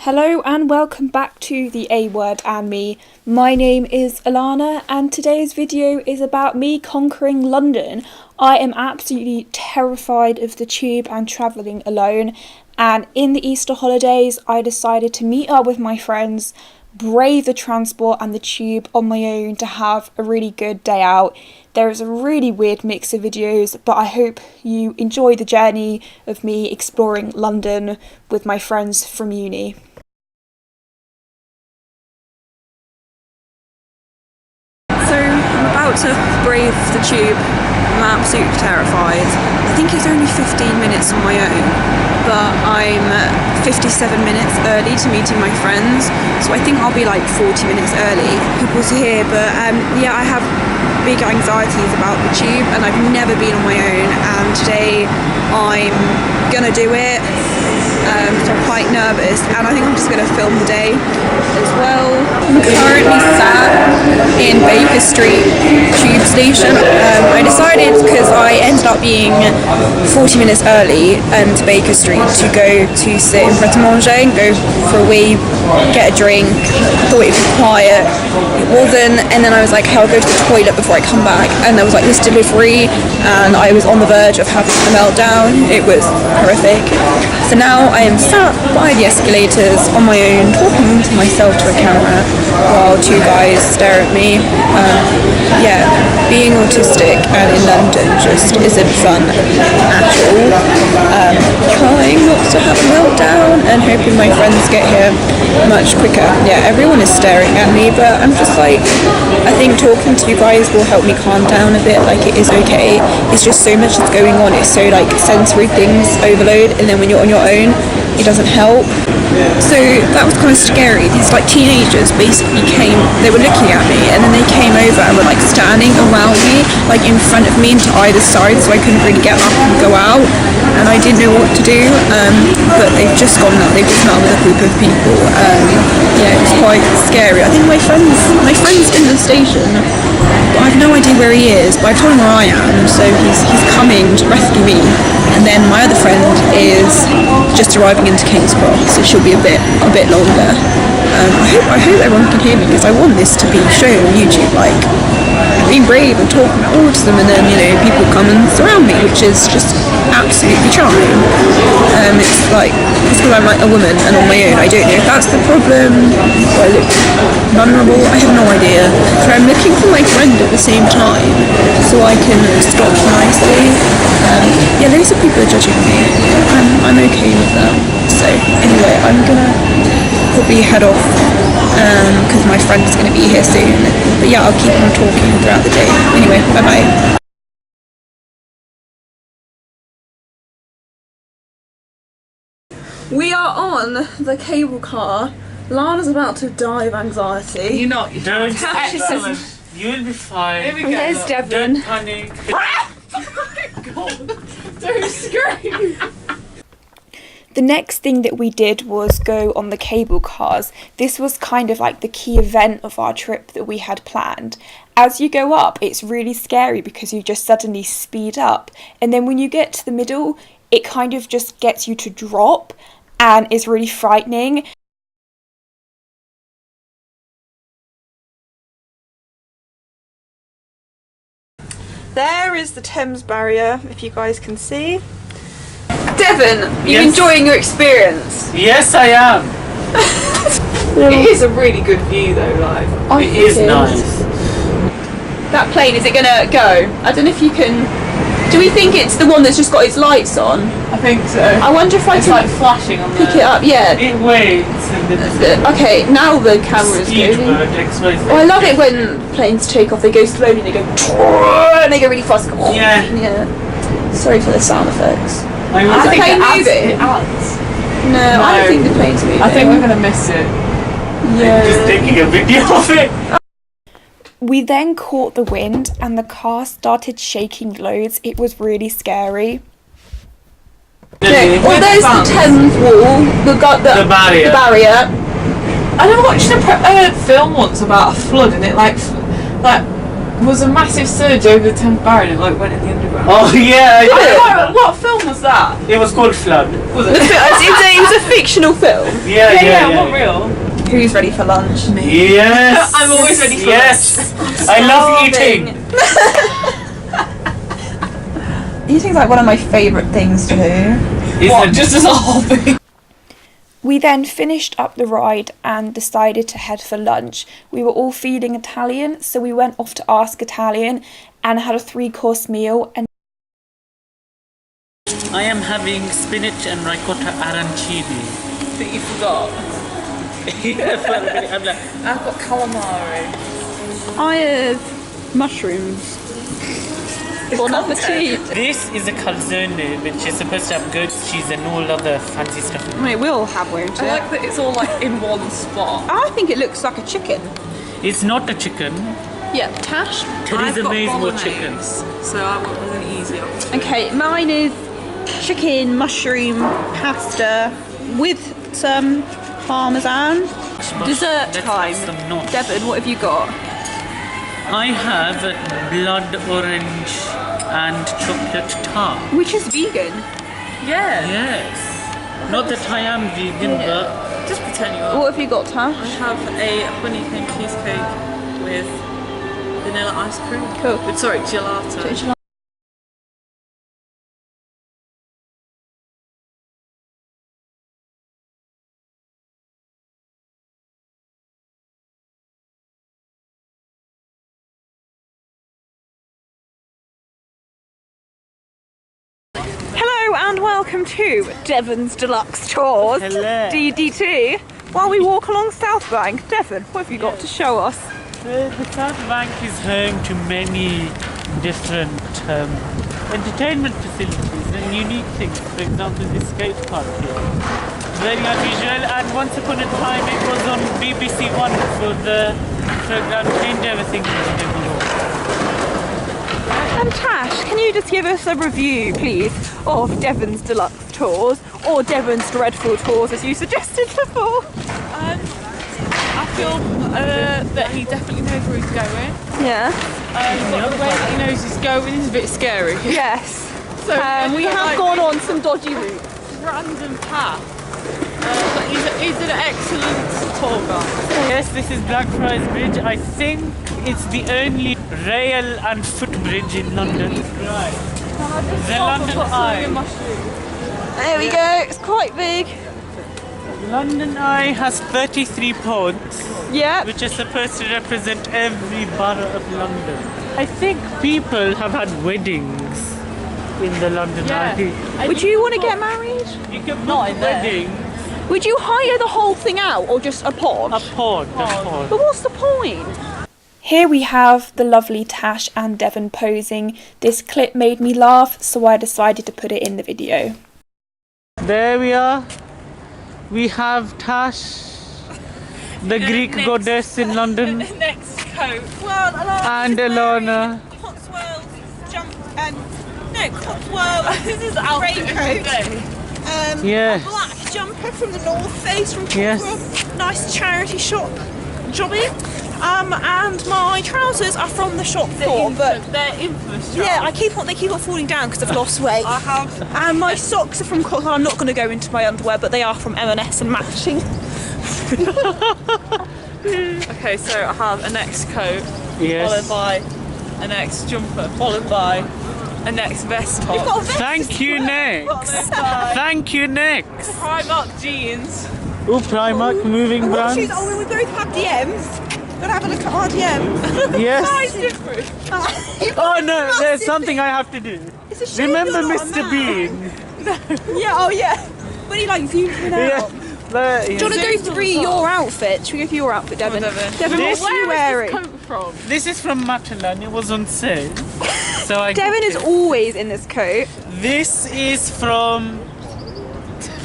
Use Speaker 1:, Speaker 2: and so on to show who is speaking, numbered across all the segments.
Speaker 1: Hello and welcome back to the A Word and Me. My name is Alana and today's video is about me conquering London. I am absolutely terrified of the tube and travelling alone, and in the Easter holidays I decided to meet up with my friends, brave the transport and the tube on my own to have a really good day out. There is a really weird mix of videos, but I hope you enjoy the journey of me exploring London with my friends from uni. So I'm about to brave the tube. I'm absolutely terrified. I think it's only 15 minutes on my own, but I'm 57 minutes early to meeting my friends, so I think I'll be like 40 minutes early. People's here, but yeah, I have big anxieties about the tube and I've never been on my own, and today I'm gonna do it. So I'm quite nervous, and I think I'm just going to film the day as well. I'm currently sat in Baker Street tube station. I decided, because I ended up being 40 minutes early to Baker Street, to go to sit in Pret a Manger and go for a wee, get a drink. I thought it would be quiet, it wasn't, and then I was like, hey, I'll go to the toilet before I come back, and there was like this delivery and I was on the verge of having a meltdown. It was horrific. So now I am sat by the escalators on my own, talking to myself to a camera while two guys stare at me. Yeah, being autistic and in London just isn't fun at all. Trying not to have a meltdown and hoping my friends get here much quicker. Yeah, everyone is staring at me, but I'm just like, I think talking to you guys will help me calm down a bit. Like, it is okay. It's just so much that's going on. It's so like sensory things overload, and then when you're on your own, it doesn't help. So that was kind of scary. These like teenagers basically came, they were looking at me, and then they came over and were like standing around me, like in front of me and to either side, so I couldn't really get up and go out, and I didn't know what to do, but they've just gone now, they've just met with a group of people. Yeah, it was quite scary. I think my friend's in the station. I have no idea where he is, but I told him where I am, so he's coming to rescue me. And then my other friend is just arriving into King's Cross, so she'll be a bit longer. I hope everyone can hear me, because I want this to be shown on YouTube, like being brave and talking about autism, and then, you know, people come and surround me, which is just absolutely charming. It's because I'm like a woman and on my own. I don't know if that's the problem. Do I look vulnerable? I have no idea. So I'm looking for my friend at the same time, so I can stop nicely. Yeah, loads of people are judging me. I'm okay with that. So anyway, I'm gonna probably head off because my friend's gonna be here soon. But yeah, I'll keep on talking throughout the day. Anyway, bye bye. We are on the cable car. Lana's about to die of anxiety.
Speaker 2: You're not.
Speaker 3: Don't
Speaker 2: She says,
Speaker 3: you'll be fine.
Speaker 2: Here we go.
Speaker 1: There's Devon.
Speaker 3: Don't panic.
Speaker 2: don't scream.
Speaker 1: The next thing that we did was go on the cable cars. This was kind of like the key event of our trip that we had planned. As you go up, it's really scary because you just suddenly speed up. And then when you get to the middle, it kind of just gets you to drop and is really frightening. There is the Thames barrier, if you guys can see. Devon, are you enjoying your experience?
Speaker 3: Yes, I am.
Speaker 2: It is a really good view though, like.
Speaker 3: It is nice.
Speaker 1: That plane, is it gonna go? I don't know if you can... Do we think it's the one that's just got its lights on?
Speaker 2: I think so.
Speaker 1: I wonder if
Speaker 2: It's
Speaker 1: I
Speaker 2: like
Speaker 1: can
Speaker 2: flashing on
Speaker 1: pick it up, yeah.
Speaker 3: It waits and
Speaker 1: Okay, now the camera's going.
Speaker 3: Speedbird explains.
Speaker 1: Oh, I love it when planes take off, they go slowly and they go and they go really fast.
Speaker 3: Yeah.
Speaker 1: Yeah. Sorry for the sound effects.
Speaker 3: I
Speaker 1: Is the
Speaker 3: think
Speaker 1: plane
Speaker 2: it adds-
Speaker 1: moving?
Speaker 2: it adds.
Speaker 1: No, I don't think the plane's moving.
Speaker 2: I think we're gonna miss it.
Speaker 1: Yeah.
Speaker 3: just taking a video of it.
Speaker 1: We then caught the wind and the car started shaking loads. It was really scary. Well, there's the Thames wall, the
Speaker 3: barrier.
Speaker 1: The barrier.
Speaker 2: I watched a film once about a flood, and it like was a massive surge over the Thames barrier, and it like went in the underground.
Speaker 3: Oh yeah.
Speaker 2: What film was that?
Speaker 3: It was called Flood.
Speaker 2: Was
Speaker 1: It
Speaker 2: it?
Speaker 1: was a fictional film.
Speaker 3: Yeah.
Speaker 2: What real?
Speaker 1: Who's ready for lunch?
Speaker 3: Yes.
Speaker 2: I'm always ready for
Speaker 3: Yes. I love
Speaker 1: Starving.
Speaker 3: eating.
Speaker 1: Eating's like one of my favourite things to do.
Speaker 2: What, just as a hobby?
Speaker 4: We then finished up the ride and decided to head for lunch. We were all feeling Italian, so we went off to Ask Italian and had a 3-course meal. And
Speaker 3: I am having spinach and ricotta arancini.
Speaker 2: That you forgot.
Speaker 3: I'm like,
Speaker 2: I've got calamari.
Speaker 1: I have mushrooms. Bon appetit.
Speaker 3: this is a calzone, which is supposed to have goat's cheese and all other fancy stuff.
Speaker 1: Wait, we'll have, won't it?
Speaker 2: I like that it's all like in one spot.
Speaker 1: I think it looks like a chicken.
Speaker 3: It's not a chicken.
Speaker 1: Yeah, Tash.
Speaker 3: Theresa May's more chicken.
Speaker 2: So I went with an easy option.
Speaker 1: Okay, mine is chicken, mushroom, pasta with some parmesan. Dessert
Speaker 3: Let's
Speaker 1: time.
Speaker 3: have some nosh.
Speaker 1: Devon, what have you got?
Speaker 3: I have blood orange and chocolate tart.
Speaker 1: Which is vegan.
Speaker 2: Yeah.
Speaker 3: Yes. Not that I am vegan, but
Speaker 2: Just pretend you are.
Speaker 1: What have you got,
Speaker 2: I
Speaker 1: Tash?
Speaker 2: have a honeycomb cheesecake with vanilla ice cream.
Speaker 1: Cool.
Speaker 2: With, sorry, gelato.
Speaker 1: Hello and welcome to Devon's Deluxe Tours,
Speaker 3: Hello.
Speaker 1: DD2. While we walk along South Bank, Devon, what have you got to show us?
Speaker 3: the South Bank is home to many different entertainment facilities and unique things. For example, this skate park here. Very unusual, and once upon a time it was on BBC One for the program Change Everything in New York.
Speaker 1: And Tash, can you just give us a review, please, of Devon's Deluxe Tours, or Devon's Dreadful Tours, as you suggested before?
Speaker 2: I feel that he definitely knows where he's going.
Speaker 1: Yeah.
Speaker 2: But the way that he knows he's going is a bit scary.
Speaker 1: Yes.
Speaker 2: So
Speaker 1: We have gone on some dodgy routes.
Speaker 2: random path. But he's an excellent tour guide.
Speaker 3: Yes, this is Blackfriars Bridge. I think it's the only rail and footbridge in London. Right. The London Eye.
Speaker 1: There we go. It's quite big.
Speaker 3: London Eye has 33 pods,
Speaker 1: Yeah.
Speaker 3: which are supposed to represent every borough of London. I think people have had weddings in the London Eye.
Speaker 1: Would you want to get married?
Speaker 3: You can book weddings.
Speaker 1: Would you hire the whole thing out, or just a pod?
Speaker 3: A pod.
Speaker 1: But what's the point?
Speaker 4: here we have the lovely Tash and Devon posing. This clip made me laugh, so I decided to put it in the video.
Speaker 3: There we are. We have Tash, the Greek goddess in London,
Speaker 2: Next coat.
Speaker 1: Well,
Speaker 3: and Alana.
Speaker 1: Cotswolds jump and no Cotswolds.
Speaker 2: This is outfit of the day.
Speaker 3: Yes.
Speaker 1: Black jumper from the North Face from
Speaker 3: Yes.
Speaker 1: Cotswold. Nice charity shop jobbing. And my trousers are from the shop floor, but
Speaker 2: They're infamous.
Speaker 1: yeah, they keep on falling down because I've lost weight.
Speaker 2: I have.
Speaker 1: And my socks are from Cotswold. I'm not going to go into my underwear, but they are from M&S and matching.
Speaker 2: Okay, so I have a next coat, followed
Speaker 3: Yes.
Speaker 2: by a next jumper, followed by a next vest top.
Speaker 1: Got a vest.
Speaker 3: Thank you, Nick.
Speaker 2: Followed by
Speaker 3: Thank you, Nick.
Speaker 2: Primark jeans.
Speaker 3: Oh, Primark moving
Speaker 1: What shoes?
Speaker 3: brands.
Speaker 1: Oh, we both have DMs. Gotta have a look at our DM.
Speaker 3: Yes.
Speaker 2: Size different.
Speaker 3: Oh no, there's something I have to do.
Speaker 1: It's a shame
Speaker 3: Remember
Speaker 1: you're not a
Speaker 3: Mr.
Speaker 1: man.
Speaker 3: Bean?
Speaker 1: Yeah, oh yeah. When he like zoomed me
Speaker 3: Yeah.
Speaker 1: out.
Speaker 3: But,
Speaker 1: Do you want to go through your outfit? Should we go through your outfit, Devon? Devon,
Speaker 3: This-
Speaker 1: what are you wearing?
Speaker 2: Where is this coat from?
Speaker 3: This is from Matalan. It was on sale, so I.
Speaker 1: Devon
Speaker 3: got
Speaker 1: is
Speaker 3: it.
Speaker 1: always in this coat.
Speaker 3: This is from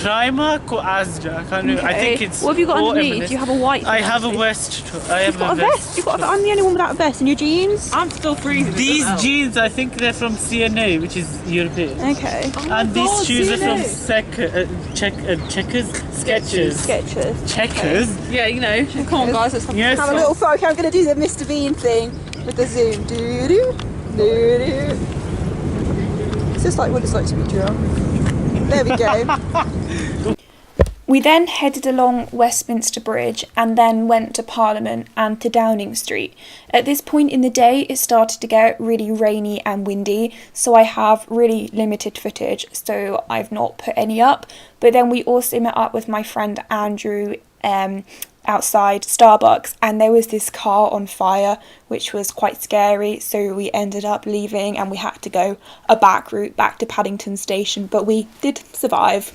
Speaker 3: Primark or Asda. I can't remember. I think it's.
Speaker 1: What have you got
Speaker 3: or
Speaker 1: underneath?
Speaker 3: M&S.
Speaker 1: You have a white
Speaker 3: I
Speaker 1: thing
Speaker 3: have a
Speaker 1: underneath.
Speaker 3: vest. I have
Speaker 1: You've got a vest. I'm the only one without a vest. And your jeans?
Speaker 2: I'm still freezing.
Speaker 3: These jeans, I think they're from CNA, which is European.
Speaker 1: Okay.
Speaker 3: And these
Speaker 2: God,
Speaker 3: shoes are from
Speaker 2: CNA.
Speaker 3: Checkers? Skechers.
Speaker 1: Skechers.
Speaker 3: Checkers?
Speaker 2: Yeah, you know. Come on, guys. Let's
Speaker 3: Yes.
Speaker 1: Have a little photo. Okay, I'm going to do the Mr. Bean thing with the zoom. Doo-doo. Doo-doo. It's just like what it's like to be drunk. There we go.
Speaker 4: We then headed along Westminster Bridge and then went to Parliament and to Downing Street. At this point in the day, it started to get really rainy and windy, so I have really limited footage, so I've not put any up. But then we also met up with my friend Andrew outside Starbucks, and there was this car on fire, which was quite scary, so we ended up leaving and we had to go a back route back to Paddington Station, but we did survive.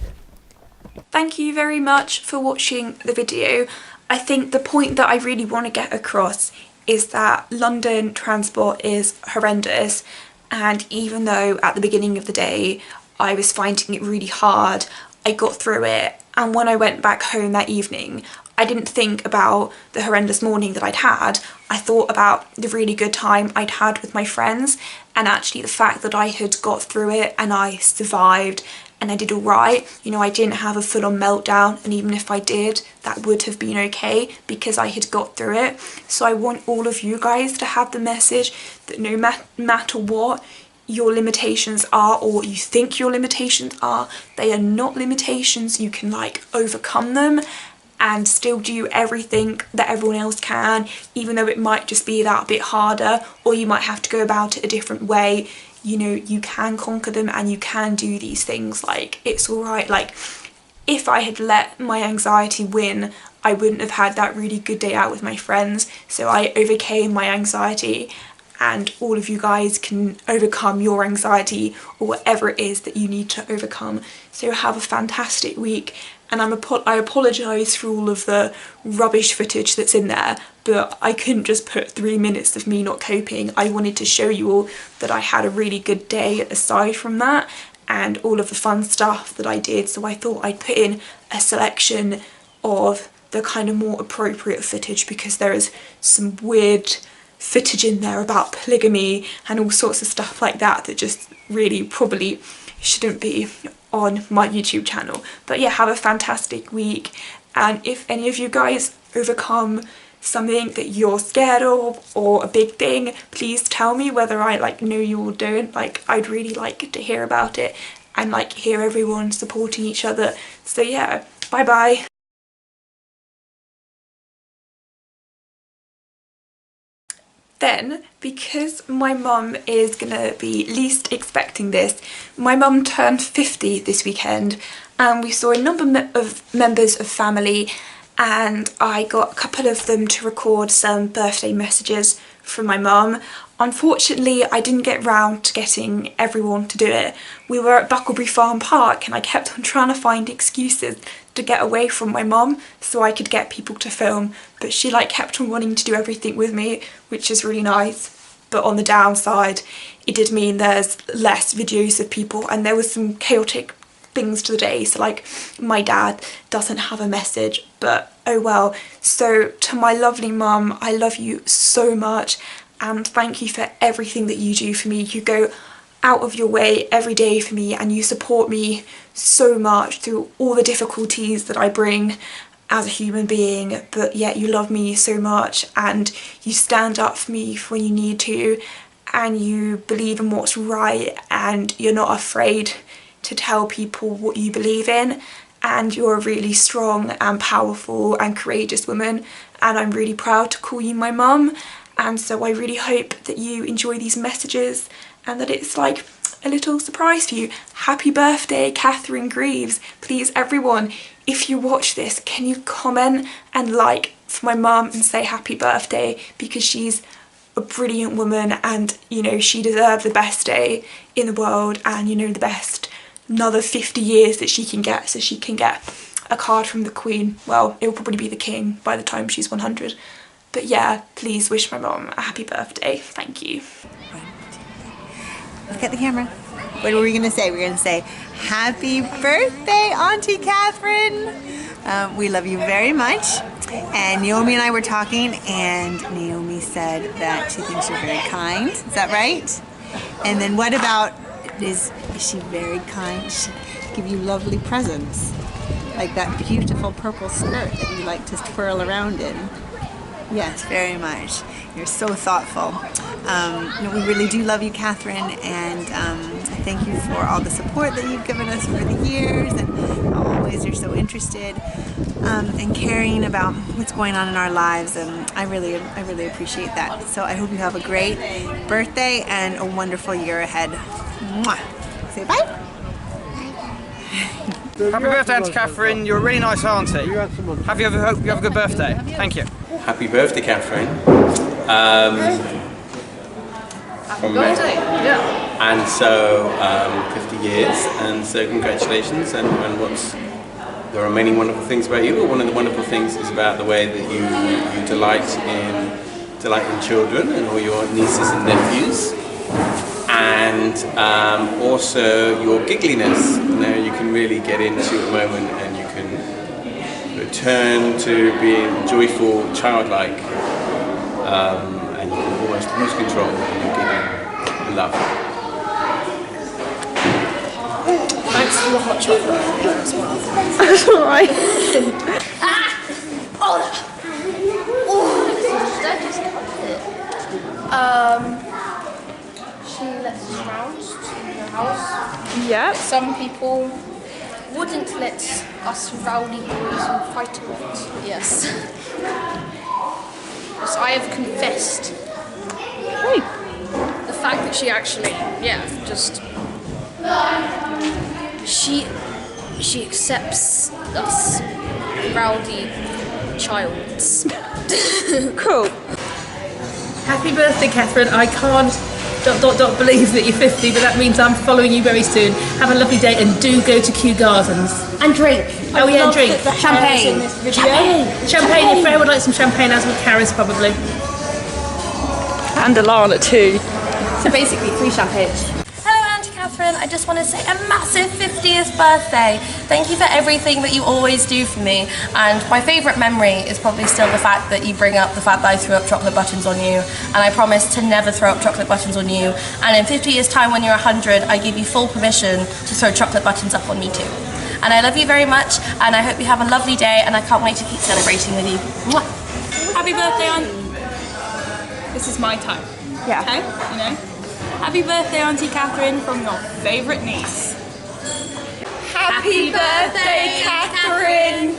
Speaker 4: Thank you very much for watching the video. I think the point that I really want to get across is that London transport is horrendous, and even though at the beginning of the day I was finding it really hard, I got through it, and when I went back home that evening I didn't think about the horrendous morning that I'd had. I thought about the really good time I'd had with my friends, and actually the fact that I had got through it and I survived and I did all right. You know, I didn't have a full-on meltdown, and even if I did, that would have been okay because I had got through it. So I want all of you guys to have the message that no matter what your limitations are, or what you think your limitations are, they are not limitations. You can like overcome them and still do everything that everyone else can, even though it might just be that bit harder, or you might have to go about it a different way. You know, you can conquer them and you can do these things. Like, it's all right. Like, if I had let my anxiety win, I wouldn't have had that really good day out with my friends. So I overcame my anxiety, and all of you guys can overcome your anxiety or whatever it is that you need to overcome. So have a fantastic week, and I apologise for all of the rubbish footage that's in there, but I couldn't just put 3 minutes of me not coping. I wanted to show you all that I had a really good day aside from that, and all of the fun stuff that I did, so I thought I'd put in a selection of the kind of more appropriate footage, because there is some weird footage in there about polygamy and all sorts of stuff like that that just really probably shouldn't be on my YouTube channel. But yeah, have a fantastic week, and if any of you guys overcome something that you're scared of or a big thing, please tell me, whether I like know you or don't. Like, I'd really like to hear about it and like hear everyone supporting each other. So yeah, bye bye. Then, because my mum is gonna be least expecting this, my mum turned 50 this weekend, and we saw a number of members of family, and I got a couple of them to record some birthday messages from my mum. Unfortunately, I didn't get round to getting everyone to do it. We were at Bucklebury Farm Park and I kept on trying to find excuses to get away from my mum so I could get people to film, but she like kept on wanting to do everything with me, which is really nice. But on the downside, it did mean there's less videos of people, and there was some chaotic things to the day, so like my dad doesn't have a message, but oh well. So to my lovely mum, I love you so much, and thank you for everything that you do for me. You go out of your way every day for me, and you support me so much through all the difficulties that I bring as a human being, but yet you love me so much, and you stand up for me when you need to, and you believe in what's right, and you're not afraid to tell people what you believe in, and you're a really strong and powerful and courageous woman, and I'm really proud to call you my mum. And so I really hope that you enjoy these messages and that it's like a little surprise for you. Happy birthday, Catherine Greaves. Please everyone, if you watch this, can you comment and like for my mum and say happy birthday, because she's a brilliant woman, and you know, she deserves the best day in the world, and you know, the best another 50 years that she can get, so she can get a card from the Queen. Well, it'll probably be the King by the time she's 100. But yeah, please wish my mum a happy birthday. Thank you.
Speaker 5: Look at the camera. What were we going to say? We're going to say, happy birthday, Auntie Catherine. We love you very much. And Naomi and I were talking, and Naomi said that she thinks you're very kind. Is that right? And then what about, is she very kind? She give you lovely presents, like that beautiful purple skirt that you like to twirl around in. Yes, very much. You're so thoughtful. We really do love you, Catherine, and thank you for all the support that you've given us over the years, and always you're so interested and caring about what's going on in our lives, and I really appreciate that. So I hope you have a great birthday and a wonderful year ahead. Mwah. Say bye.
Speaker 6: Happy birthday, Auntie Catherine. You're a really nice auntie. Hope you have a good birthday. Thank you.
Speaker 7: Happy birthday, Catherine. From me. And so, 50 years, and so congratulations. And there are many wonderful things about you, but one of the wonderful things is about the way that you delight in children and all your nieces and nephews. And also your giggliness. You can really get into a moment and you can return to being joyful, childlike, and you can almost lose control when you're giggling. I love it.
Speaker 8: Thanks for the hot chocolate as well.
Speaker 1: That's alright.
Speaker 8: She lets us round in her house.
Speaker 1: Yep.
Speaker 8: Some people wouldn't let us rowdy boys fight a lot. Yes. So I have confessed. The fact that she actually, she accepts us rowdy childs.
Speaker 1: Cool.
Speaker 9: Happy birthday, Catherine. I can't believe that you're 50, but that means I'm following you very soon. Have a lovely day and do go to Kew Gardens.
Speaker 8: And drink.
Speaker 9: Oh yeah, and drink.
Speaker 8: Champagne.
Speaker 9: Champagne. If Freya would like some champagne, as would Karis probably.
Speaker 1: And Alana too.
Speaker 8: So basically 3 champagnes.
Speaker 10: Hello, Auntie Catherine. I just want to say a massive 50th birthday. Thank you for everything that you always do for me. And my favourite memory is probably still the fact that you bring up the fact that I threw up chocolate buttons on you. And I promise to never throw up chocolate buttons on you. And in 50 years' time, when you're 100, I give you full permission to throw chocolate buttons up on me too. And I love you very much, and I hope you have a lovely day, and I can't wait to keep celebrating with you. Mwah.
Speaker 11: Happy birthday, Auntie. This is my time.
Speaker 1: Yeah.
Speaker 11: Okay? You know? Happy birthday, Auntie Catherine, from your favourite niece.
Speaker 1: Happy birthday, Catherine!